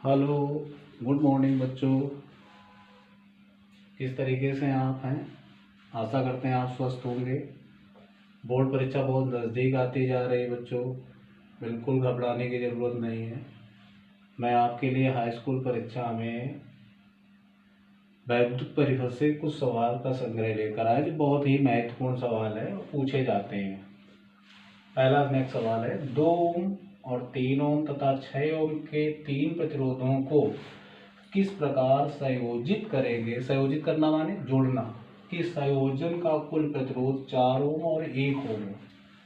Hello, good morning बच्चों। किस तरीके से आप हैं? आशा करते हैं आप स्वस्थ होंगे। बोर्ड परीक्षा बहुत नज़दीक आती जा रही है बच्चों, बिल्कुल घबराने की ज़रूरत नहीं है। मैं आपके लिए हाई स्कूल परीक्षा में वैद्युत परिषद से कुछ सवाल का संग्रह लेकर आए जो बहुत ही महत्वपूर्ण सवाल है और पूछे जाते हैं। पहला नेक्स्ट सवाल है, 2 ओम और 3 ओम तथा 6 ओम के 3 प्रतिरोधों को किस प्रकार संयोजित करेंगे? संयोजित करना माने जोड़ना, कि संयोजन का कुल प्रतिरोध 4 ओम और 1 ओम।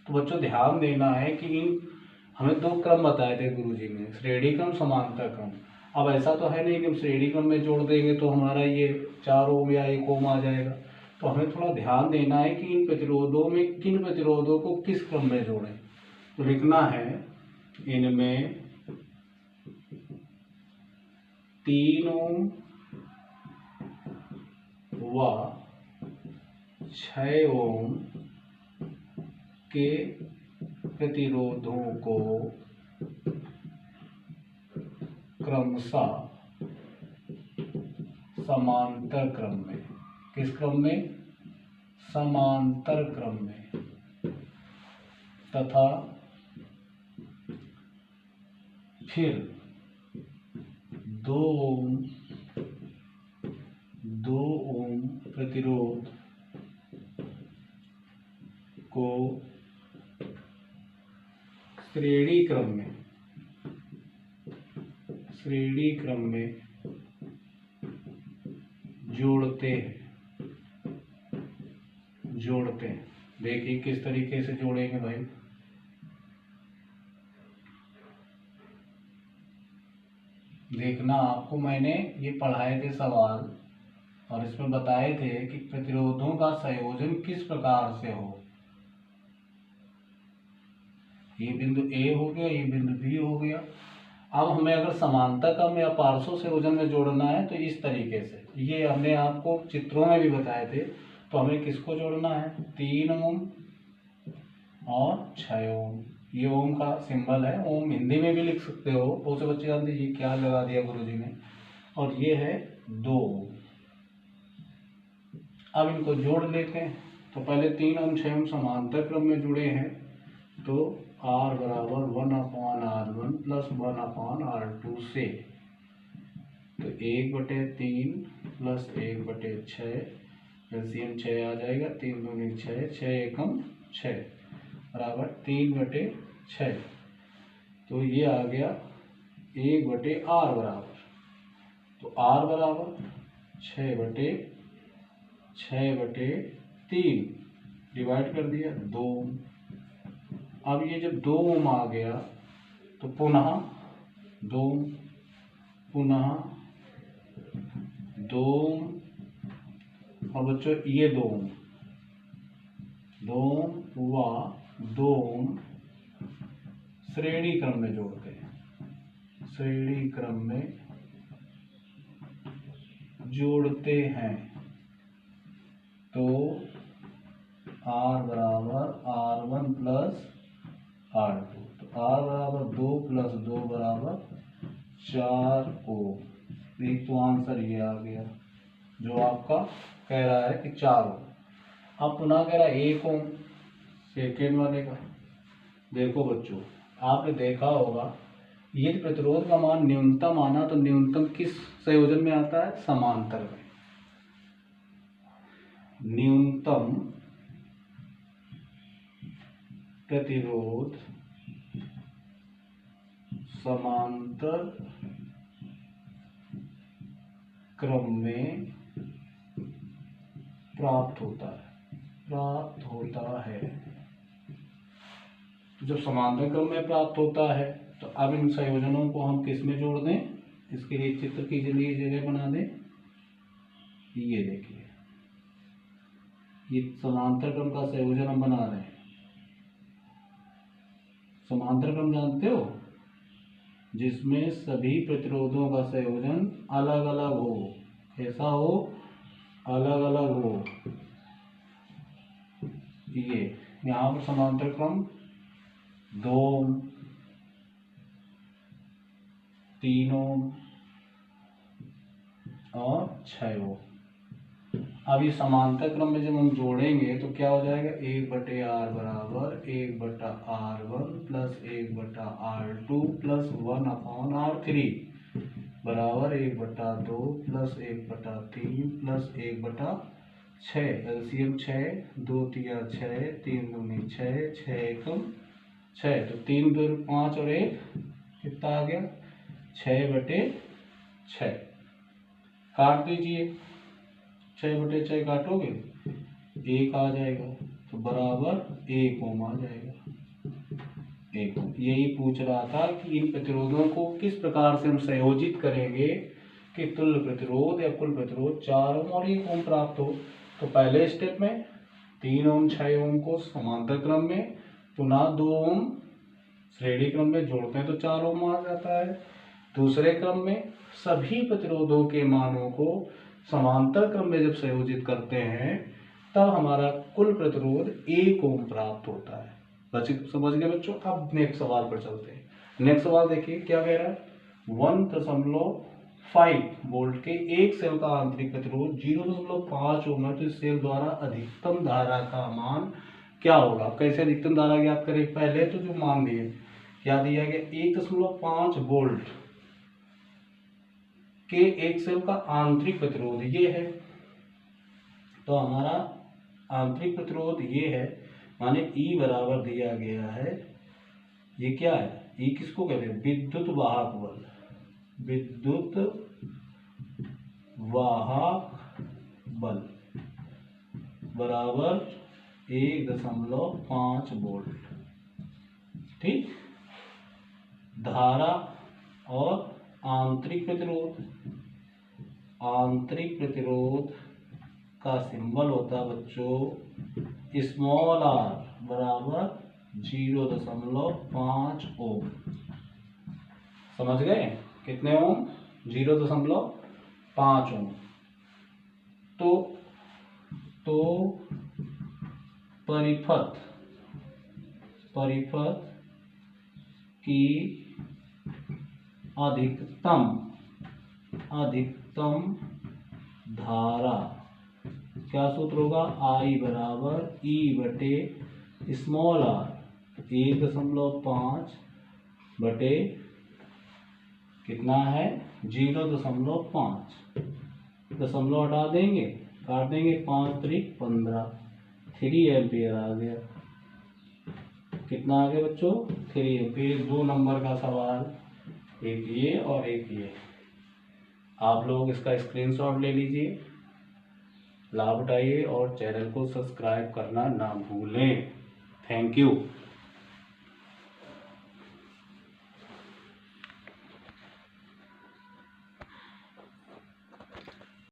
तो बच्चों ध्यान देना है कि इन हमें 2 क्रम बताए थे गुरुजी ने, श्रेणी क्रम समांतर क्रम। अब ऐसा तो है नहीं कि हम श्रेणी क्रम में जोड़ देंगे तो हमारा ये 4 ओम या 1 ओम आ जाएगा। तो हमें थोड़ा ध्यान देना है कि इन प्रतिरोधों में किन प्रतिरोधों को किस क्रम में जोड़ें। तो लिखना है, इनमें 3 ओम व 6 ओम के प्रतिरोधों को क्रमशः समांतर क्रम में, किस क्रम में? समांतर क्रम में, तथा फिर 2 ओम प्रतिरोध को श्रेणी क्रम में जोड़ते हैं। देखिए किस तरीके से जोड़ेंगे भाई। देखना, आपको मैंने ये पढ़ाए थे सवाल और इसमें बताए थे कि प्रतिरोधों का संयोजन किस प्रकार से हो। ये बिंदु ए हो गया, ये बिंदु बी हो गया। अब हमें अगर समांतर क्रम या पार्श्व संयोजन में जोड़ना है तो इस तरीके से, ये हमने आपको चित्रों में भी बताए थे। तो हमें किसको जोड़ना है? 3 ओम और 6 ओम। ये ओम का सिंबल है, ओम हिंदी में भी लिख सकते हो, बहुत से बच्चे जानते ये क्या लगा दिया गुरुजी ने। और ये है 2 ओम। अब इनको जोड़ लेते हैं। तो पहले 3 ओम 6 ओम समांतर क्रम में जुड़े हैं, तो R बराबर 1/R1 प्लस 1/R2 से, तो 1/3 प्लस 1/6, एलसीएम 6 आ जाएगा, 3 दूनी 6, 6 एकम 6 बराबर 3/6। तो ये आ गया 1/R बराबर, तो R बराबर 6/3 डिवाइड कर दिया 2। अब ये जब 2 ओम आ गया तो पुनः 2, पुनः 2 और बच्चों ये 2 व 2 श्रेणी क्रम में जोड़ते हैं, श्रेणी क्रम में जोड़ते हैं। तो R बराबर R1 प्लस R2, तो R बराबर 2 प्लस 2 बराबर 4 ओम। एक तो आंसर ये आ गया जो आपका कह रहा है कि 4 ओम। अब पुनः कह रहा है 1 ओम सेकेंड वाले का। देखो बच्चों, आपने देखा होगा ये प्रतिरोध का मान न्यूनतम आना, तो न्यूनतम किस संयोजन में आता है? समांतर में। न्यूनतम प्रतिरोध समांतर क्रम में प्राप्त होता है। तो जब समांतर क्रम में प्राप्त होता है तो अब इन संयोजनों को हम किस में जोड़ दें? इसके लिए चित्र की लिए जगह बना दें। ये देखिए, ये समांतर क्रम का संयोजन हम बना रहे हैं। समांतर क्रम जानते हो, जिसमें सभी प्रतिरोधों का संयोजन अलग अलग हो। कैसा हो? अलग अलग हो। ये यहाँ पर समांतर क्रम 2, 3 ओम और 6 ओम। अब ये समांतर क्रम में जब हम जोड़ेंगे तो क्या हो जाएगा, 1/R बराबर 1/R1 plus 1/R2 plus 1/R3 बराबर 1/2 प्लस 1/3 प्लस 1/6। एलसीएम 6, 2 तिया 6, 3 दूनी 6, 6 एकम 6, तो 3 2 5 और 1 कितना आ गया, 6/6। काट दीजिए, 6/6 काटोगे 1 आ जाएगा, तो बराबर 1 ओम आ जाएगा। 1 ओम। यही पूछ रहा था कि इन प्रतिरोधों को किस प्रकार से हम संयोजित करेंगे कि तुल्य प्रतिरोध या कुल प्रतिरोध 4 ओम और 1 ओम प्राप्त हो। तो पहले स्टेप में 3 ओम 6 ओम को समांतर क्रम में, पुनः 2 ओम श्रेणी क्रम में जोड़ते हैं तो 4 ओम आ जाता है। दूसरे क्रम में सभी प्रतिरोधों के मानों को समांतर क्रम में जब संयोजित करते हैं तब हमारा कुल प्रतिरोध 1 ओम प्राप्त होता है। समझ गए बच्चों। अब नेक्स्ट सवाल पर चलते हैं। नेक्स्ट सवाल देखिए क्या कह रहा है। 1.5 वोल्ट के एक सेल का आंतरिक प्रतिरोध 0.5 ओम है, तो इस सेल द्वारा अधिकतम धारा का मान क्या होगा। कैसे अधिकतम धारा ज्ञात करें। पहले तो जो मान दिए क्या दिया गया, 1.5 वोल्ट के एक सेल का आंतरिक प्रतिरोध ये है, तो हमारा आंतरिक प्रतिरोध ये है, माने E बराबर दिया गया है, ये क्या है, E किसको कहते हैं, विद्युत वाहक बल। विद्युत वाहक बल बराबर 1.5 वोल्ट। ठीक। धारा और आंतरिक प्रतिरोध, आंतरिक प्रतिरोध का सिंबल होता है बच्चों स्मॉल r बराबर 0.5 ओम। समझ गए, कितने ओम, 0.5 ओम। तो परिपथ की अधिकतम धारा क्या सूत्र होगा, I बराबर E बटे स्मॉल r 1.5 बटे कितना है 0.5। दशमलव हटा देंगे, काट देंगे, 5 त्रिक 15, 3 एम्पियर आ गया। कितना आ गया बच्चों, 3 एम्पियर। 2 नंबर का सवाल, एक ये और एक ये। आप लोग इसका स्क्रीनशॉट ले लीजिए, लाभ उठाइए और चैनल को सब्सक्राइब करना ना भूलें। Thank you.